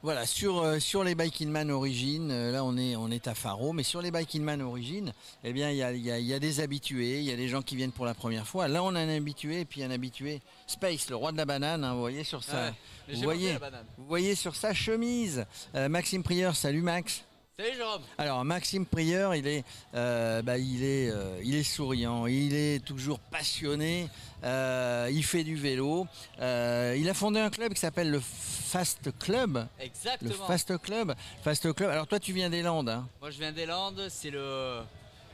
Voilà, sur les Bike in Man Origin, là on est à Faro, mais sur les Bike in Man Origin, eh bien il y a des habitués, il y a des gens qui viennent pour la première fois. Là on a un habitué et puis un habitué Space, le roi de la banane, hein, vous voyez sur Ouais, sa, mais vous j'ai mangé voyez, la banane. vous voyez sur sa chemise, Maxime Prieur, salut Max. Salut Jérôme. Alors Maxime Prieur, il est souriant, il est toujours passionné, il fait du vélo, il a fondé un club qui s'appelle le Fast Club. Le Exactement. Fast Club. Fast Club. Alors toi tu viens des Landes, hein. Moi je viens des Landes, c'est le,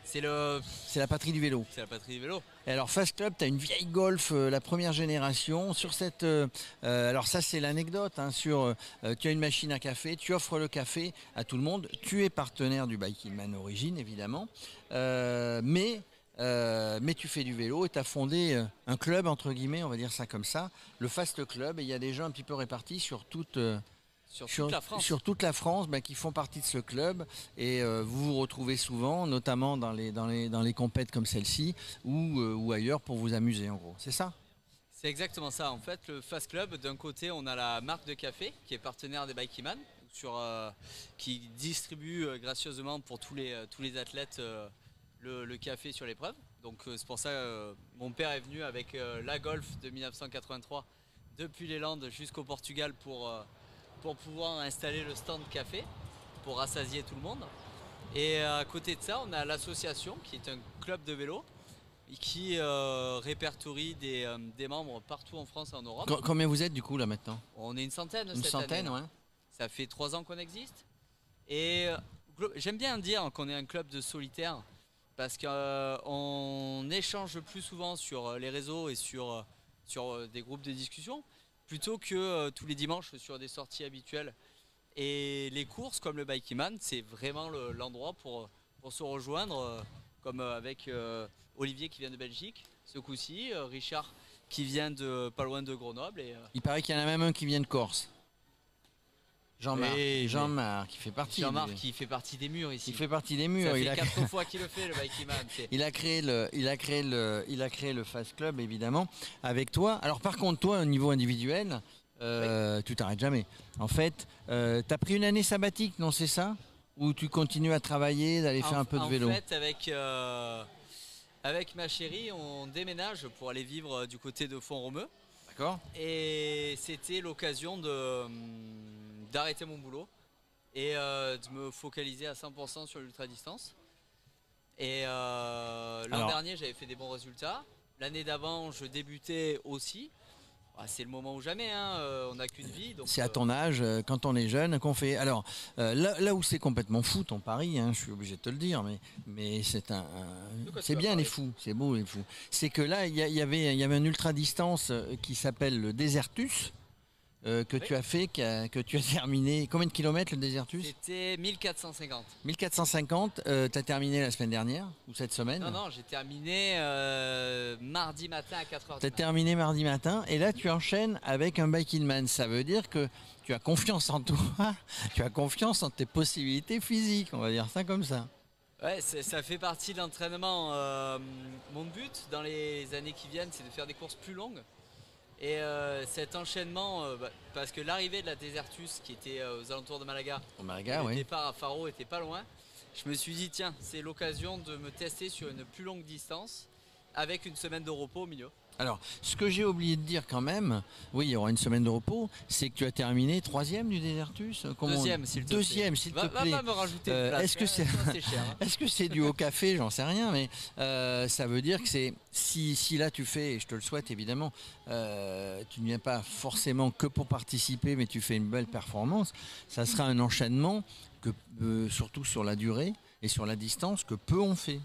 C'est la patrie du vélo. c'est la patrie du vélo. Et alors Fast Club, tu as une vieille Golf, la première génération. Sur cette, alors ça c'est l'anecdote, hein, tu as une machine à café, tu offres le café à tout le monde. Tu es partenaire du Bike in Man Origin évidemment, mais tu fais du vélo et tu as fondé un club entre guillemets, on va dire ça comme ça, le Fast Club. Et il y a des gens un petit peu répartis sur Sur toute la France. sur toute la France, qui font partie de ce club et vous vous retrouvez souvent, notamment dans les compètes comme celle-ci ou ailleurs pour vous amuser en gros. C'est ça? C'est exactement ça. En fait, le Fast Club, d'un côté, on a la marque de café qui est partenaire des Bikeman, qui distribue gracieusement pour tous les athlètes le café sur l'épreuve. Donc c'est pour ça mon père est venu avec la Golf de 1983 depuis les Landes jusqu'au Portugal pour pouvoir installer le stand café pour rassasier tout le monde. Et à côté de ça, on a l'association qui est un club de vélo qui répertorie des membres partout en France et en Europe. Combien vous êtes du coup là maintenant? On est une centaine Une cette centaine, année. ouais. Ça fait 3 ans qu'on existe. Et j'aime bien dire qu'on est un club de solitaires parce qu'on échange plus souvent sur les réseaux et sur des groupes de discussion plutôt que tous les dimanches sur des sorties habituelles. Et les courses comme le Bikeman, c'est vraiment l'endroit pour se rejoindre, comme avec Olivier qui vient de Belgique, ce coup-ci, Richard qui vient de pas loin de Grenoble. Il paraît qu'il y en a même un qui vient de Corse. Jean-Marc. Oui, Jean-Marc, qui fait partie. Jean-Marc qui fait partie des murs ici. Il fait partie des murs. Ça fait Il a, 4 fois qu'il le fait le Bikeman. il a créé le Fast Club évidemment avec toi. Alors par contre toi au niveau individuel, tu t'arrêtes jamais. En fait, t'as pris une année sabbatique, non c'est ça? Ou tu continues à travailler, d'aller faire un peu de vélo? En fait, avec ma chérie, on déménage pour aller vivre du côté de Font-Romeu. D'accord. Et c'était l'occasion d'arrêter mon boulot et de me focaliser à 100% sur l'ultra-distance. Et l'an dernier, j'avais fait des bons résultats. L'année d'avant, je débutais aussi. Ah, c'est le moment ou jamais, hein. On n'a qu'une vie. C'est à ton âge, quand on est jeune, qu'on fait. Alors, là où c'est complètement fou ton pari, hein, je suis obligé de te le dire, mais c'est bien les fous, c'est beau les fous. C'est que là, il y avait un ultra distance qui s'appelle le Desertus. Que tu as fait, que tu as terminé. Combien de kilomètres le Desertus? C'était 1450. 1450, tu as terminé la semaine dernière ou cette semaine? Non, j'ai terminé mardi matin à 4h. Tu as terminé mardi matin et là tu enchaînes avec un Bike in Man. Ça veut dire que tu as confiance en toi, tu as confiance en tes possibilités physiques, on va dire ça comme ça. Ouais, ça fait partie de l'entraînement. Mon but dans les années qui viennent, c'est de faire des courses plus longues. Et cet enchaînement, parce que l'arrivée de la Desertus qui était aux alentours de Malaga, le départ à Faro était pas loin, je me suis dit tiens, c'est l'occasion de me tester sur une plus longue distance avec une semaine de repos au milieu. Alors, ce que j'ai oublié de dire quand même, oui, il y aura une semaine de repos, c'est que tu as terminé troisième du Desertus. Deuxième, s'il te plaît. Deuxième, s'il te plaît. Va pas me rajouter de place. Est-ce que c'est cher, hein. est-ce que c'est dû au café? J'en sais rien, mais ça veut dire que c'est si là tu fais, et je te le souhaite évidemment, tu ne viens pas forcément que pour participer, mais tu fais une belle performance, ça sera un enchaînement que surtout sur la durée et sur la distance que peu ont fait.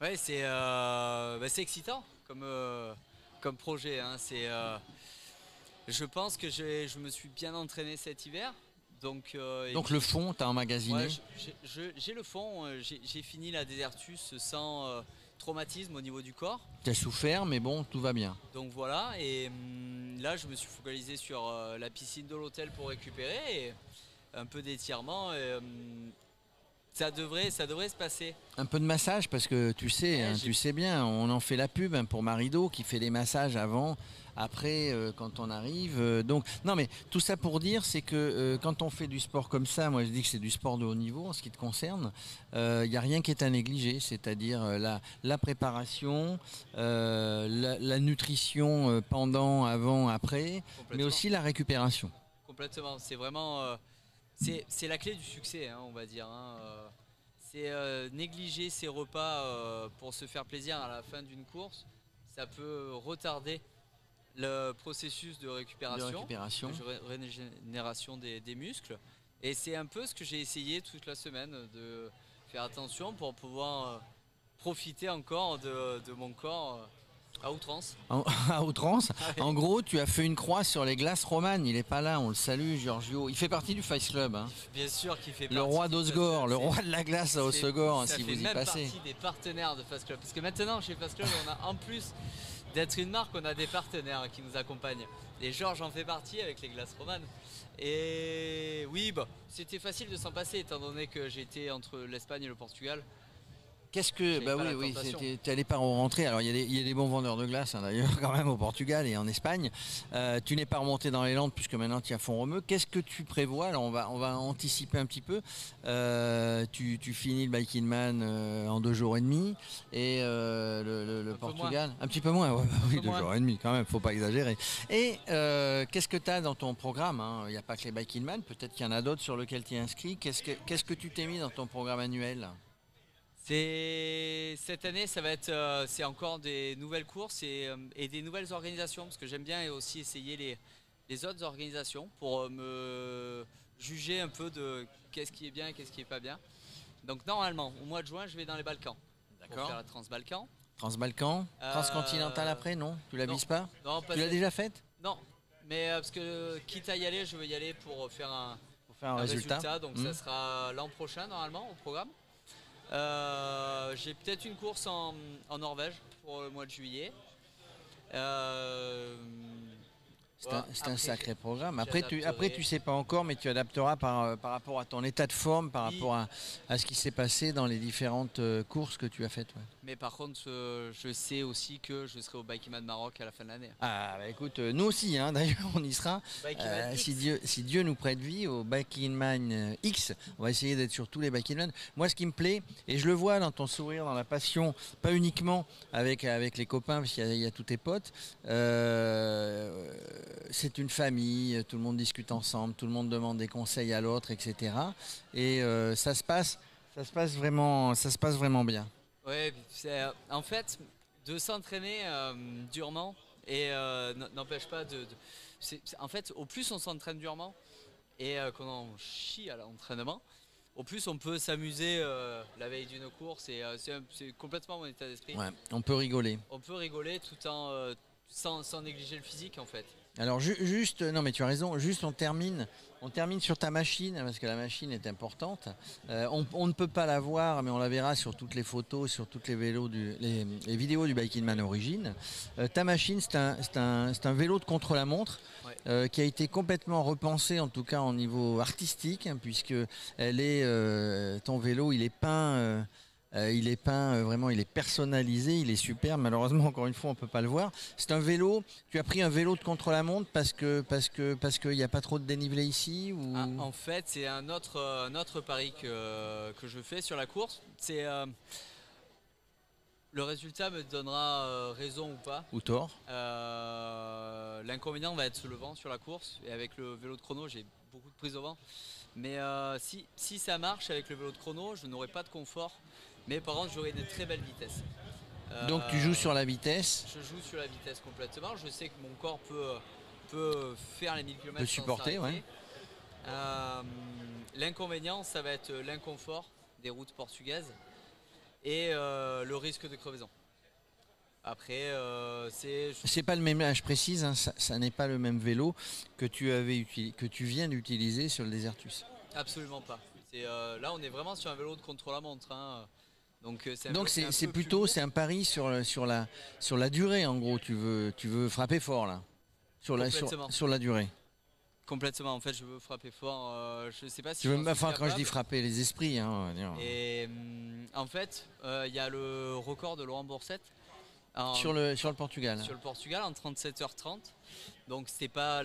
Ouais, c'est excitant comme projet, hein. Je pense que je me suis bien entraîné cet hiver. Donc le fond, tu as emmagasiné? Ouais, j'ai le fond. J'ai fini la Desertus sans traumatisme au niveau du corps. Tu as souffert, mais bon, tout va bien. Donc voilà, et là je me suis focalisé sur la piscine de l'hôtel pour récupérer et un peu d'étirement. ça devrait se passer. Un peu de massage parce que tu sais, tu sais bien, on en fait la pub pour Marido qui fait des massages avant, après, quand on arrive. Donc, non mais tout ça pour dire, c'est que quand on fait du sport comme ça, moi je dis que c'est du sport de haut niveau en ce qui te concerne, il n'y a rien qui est à négliger, c'est-à-dire la préparation, la nutrition pendant, avant, après, mais aussi la récupération. Complètement, c'est vraiment... c'est la clé du succès, hein, on va dire. Hein. C'est négliger ses repas pour se faire plaisir à la fin d'une course. Ça peut retarder le processus de récupération, de régénération des muscles. Et c'est un peu ce que j'ai essayé toute la semaine, de faire attention pour pouvoir profiter encore de mon corps à outrance. À outrance. En gros, tu as fait une croix sur les glaces romanes. Il n'est pas là, on le salue, Giorgio. Il fait partie du Face Club. Hein. Bien sûr qu'il fait partie. Le roi d'Osgore, le roi de la glace à Osgore, si vous y passez. Ça fait même partie des partenaires de Face Club. Parce que maintenant, chez Face Club, on a en plus d'être une marque, on a des partenaires qui nous accompagnent. Et Georges en fait partie avec les glaces romanes. Et oui, bah, c'était facile de s'en passer étant donné que j'étais entre l'Espagne et le Portugal. Qu'est-ce que... Bah oui, tu n'allais pas rentrer. Alors il y a des bons vendeurs de glace d'ailleurs quand même au Portugal et en Espagne. Tu n'es pas remonté dans les Landes puisque maintenant tu es à Font-Romeu. Qu'est-ce que tu prévois? Alors on va anticiper un petit peu. Tu finis le Bike in Man en 2 jours et demi et le Portugal un petit peu moins. Ouais, oui, 2 jours et demi quand même, faut pas exagérer. Et qu'est-ce que tu as dans ton programme? Il n'y a pas que les Bike in Man, peut-être qu'il y en a d'autres sur lesquels tu es inscrit. Qu'est-ce que tu t'es mis dans ton programme annuel? Cette année, ça va être, c'est encore des nouvelles courses et des nouvelles organisations, parce que j'aime bien aussi essayer les autres organisations pour me juger un peu de qu'est-ce qui est bien et qu'est-ce qui est pas bien. Donc normalement, au mois de juin, je vais dans les Balkans. D'accord. Pour faire la Transbalkan. Transbalkan, Transcontinental après, non? Tu la vises pas? Non, tu l'as déjà faite? Non, mais parce que quitte à y aller, je veux y aller pour faire un résultat. Donc ça sera l'an prochain normalement au programme. J'ai peut-être une course en Norvège pour le mois de juillet. C'est un sacré programme. Après, tu sais pas encore, mais tu adapteras par rapport à ton état de forme, par rapport à ce qui s'est passé dans les différentes courses que tu as faites. Ouais. Mais par contre, je sais aussi que je serai au Bike in Man Maroc à la fin de l'année. Ah, bah écoute, nous aussi, hein, d'ailleurs, on y sera. Si Dieu nous prête vie au Bike in Man X, on va essayer d'être sur tous les Bike in Man. Moi, ce qui me plaît, et je le vois dans ton sourire, dans la passion, pas uniquement avec les copains, parce qu'il y a tous tes potes, c'est une famille, tout le monde discute ensemble, tout le monde demande des conseils à l'autre, etc. Et ça se passe vraiment bien. Oui, en fait, de s'entraîner durement et n'empêche pas en fait, au plus on s'entraîne durement et qu'on en chie à l'entraînement, au plus on peut s'amuser la veille d'une course et c'est complètement mon état d'esprit. Ouais, on peut rigoler. On peut rigoler tout en sans négliger le physique en fait. Alors juste, non mais tu as raison, juste on termine sur ta machine, parce que la machine est importante. On ne peut pas la voir, mais on la verra sur toutes les photos, sur toutes les vidéos du Bike in Man Origine. Ta machine, c'est un vélo de contre-la-montre, ouais. Qui a été complètement repensé, en tout cas au niveau artistique, hein, puisque ton vélo, il est peint... vraiment, il est personnalisé, il est super. Malheureusement, encore une fois, on ne peut pas le voir. C'est un vélo. Tu as pris un vélo de contre-la-montre parce qu'il n'y a pas trop de dénivelé ici ou... En fait, c'est un autre pari que je fais sur la course. C'est le résultat me donnera raison ou pas. Ou tort. L'inconvénient va être le vent sur la course. Et avec le vélo de chrono, j'ai beaucoup de prise au vent. Mais si ça marche avec le vélo de chrono, je n'aurai pas de confort. Mais par contre, j'aurai de très belles vitesses. Donc tu joues sur la vitesse? Je joue sur la vitesse complètement. Je sais que mon corps peut faire les 1000 km. Peut supporter, ouais. L'inconvénient, ça va être l'inconfort des routes portugaises et le risque de crevaison. Après, c'est pas le même, je précise, hein, ça n'est pas le même vélo que tu viens d'utiliser sur le Desertus. Absolument pas. Là, on est vraiment sur un vélo de contre-la-montre. Hein. Donc c'est un pari sur la durée en gros. Tu veux frapper fort là, sur la durée. Complètement, en fait, je veux frapper fort. Je sais pas si Tu veux, j'en suis enfin, quand je capable. dis frapper les esprits, hein, on va dire. Et en fait, il y a le record de Laurent Boursette Sur le Portugal. sur le Portugal en 37h30. Donc c'était pas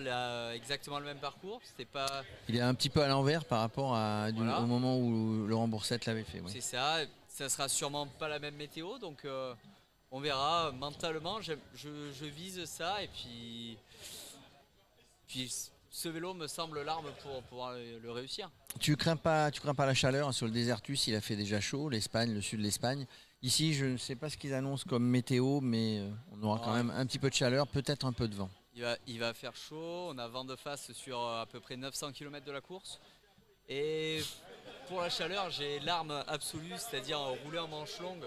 exactement le même parcours. C'était pas. Il est un petit peu à l'envers par rapport Voilà. au moment où Laurent Boursette l'avait fait. Oui. C'est ça. Ça sera sûrement pas la même météo, donc on verra. Mentalement, je vise ça et puis ce vélo me semble l'arme pour pouvoir le réussir. Tu crains pas la chaleur, hein, sur le Désertus, il a fait déjà chaud, l'Espagne, le sud de l'Espagne. Ici, je ne sais pas ce qu'ils annoncent comme météo, mais on aura quand même un petit peu de chaleur, peut-être un peu de vent. Il va faire chaud, on a vent de face sur à peu près 900 km de la course. Et pour la chaleur, j'ai l'arme absolue, c'est-à-dire rouler en manche longue,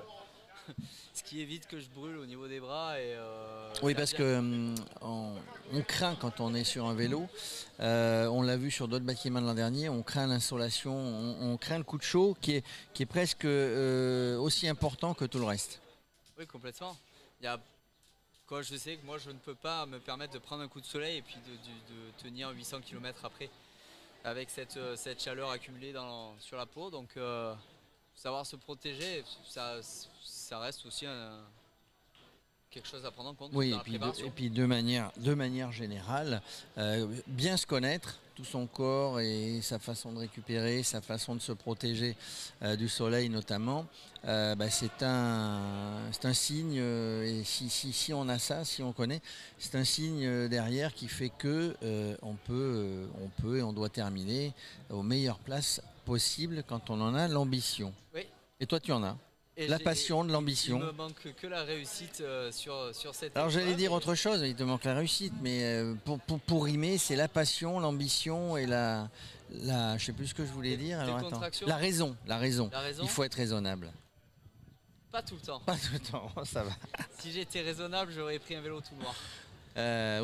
ce qui évite que je brûle au niveau des bras. Oui, parce que on craint quand on est sur un vélo, on l'a vu sur d'autres bâtiments de l'an dernier, on craint l'insolation, on craint le coup de chaud qui est presque aussi important que tout le reste. Oui, complètement. Quoi, je sais que moi je ne peux pas me permettre de prendre un coup de soleil et puis de tenir 800 km après avec cette chaleur accumulée sur la peau. Donc savoir se protéger, ça reste aussi quelque chose à prendre en compte. Oui, dans la préparation. et puis de manière générale, bien se connaître, tout son corps et sa façon de récupérer, sa façon de se protéger du soleil notamment, c'est un signe, et si on a ça, si on connaît, c'est un signe derrière qui fait que on peut et on doit terminer aux meilleures places possibles quand on en a l'ambition. Oui. Et toi tu en as. Et La passion, de l'ambition. Il me manque que la réussite sur cette Alors j'allais épreuve. dire autre chose, il te manque la réussite, mais pour rimer, c'est la passion, l'ambition et je sais plus ce que je voulais dire. Alors attends, la raison. La raison. Il faut être raisonnable. Pas tout le temps. Pas tout le temps, ça va. Si j'étais raisonnable, j'aurais pris un vélo tout noir.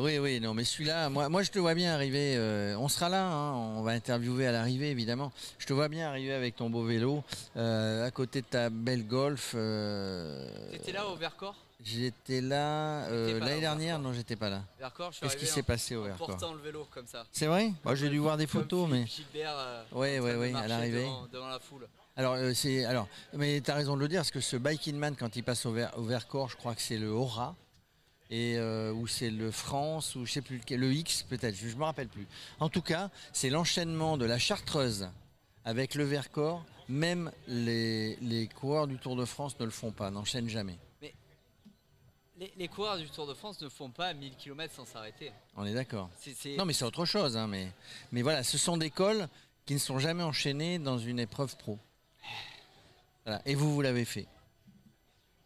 Oui, non, mais celui-là, moi je te vois bien arriver, on sera là, hein, on va interviewer à l'arrivée évidemment. Je te vois bien arriver avec ton beau vélo, à côté de ta belle Golf. T'étais là au Vercors? J'étais là l'année dernière, non j'étais pas là. Vercors, je suis Qu'est-ce qui s'est passé au Vercors? portant le vélo comme ça. C'est vrai? Moi j'ai dû voir des photos, mais... Gilbert, oui, à l'arrivée. Devant la foule. Alors, mais tu as raison de le dire, parce que ce Biking Man, quand il passe au Vercors, je crois que c'est le Aura. Ou c'est le France, ou je sais plus lequel, le X peut-être, je me rappelle plus. En tout cas, c'est l'enchaînement de la Chartreuse avec le Vercors. Même les coureurs du Tour de France ne le font pas, n'enchaînent jamais. Mais les coureurs du Tour de France ne font pas 1000 km sans s'arrêter. On est d'accord. Non, mais c'est autre chose. Hein, mais voilà, ce sont des cols qui ne sont jamais enchaînés dans une épreuve pro. Voilà. Et vous l'avez fait.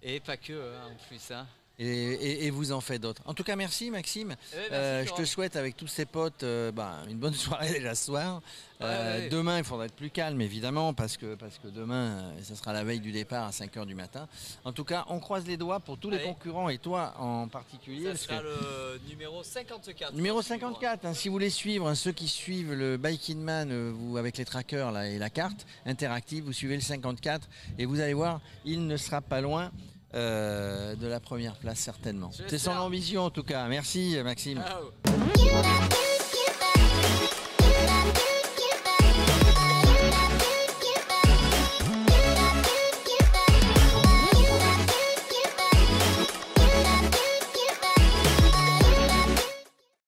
Et pas que, hein, en plus. Hein. Et vous en faites d'autres. En tout cas, merci Maxime. Merci, je te souhaite avec tous ces potes une bonne soirée déjà ce soir. Ouais. Demain, il faudra être plus calme évidemment parce que demain, ce sera la veille du départ à 5h du matin. En tout cas, on croise les doigts pour tous les concurrents et toi en particulier. Ça sera le numéro 54. Numéro 54, hein, si vous voulez suivre, hein, ceux qui suivent le Biking Man, vous avec les trackers là, et la carte interactive, vous suivez le 54 et vous allez voir, il ne sera pas loin. De la première place certainement. C'est son ambition en tout cas. Merci Maxime. Ciao.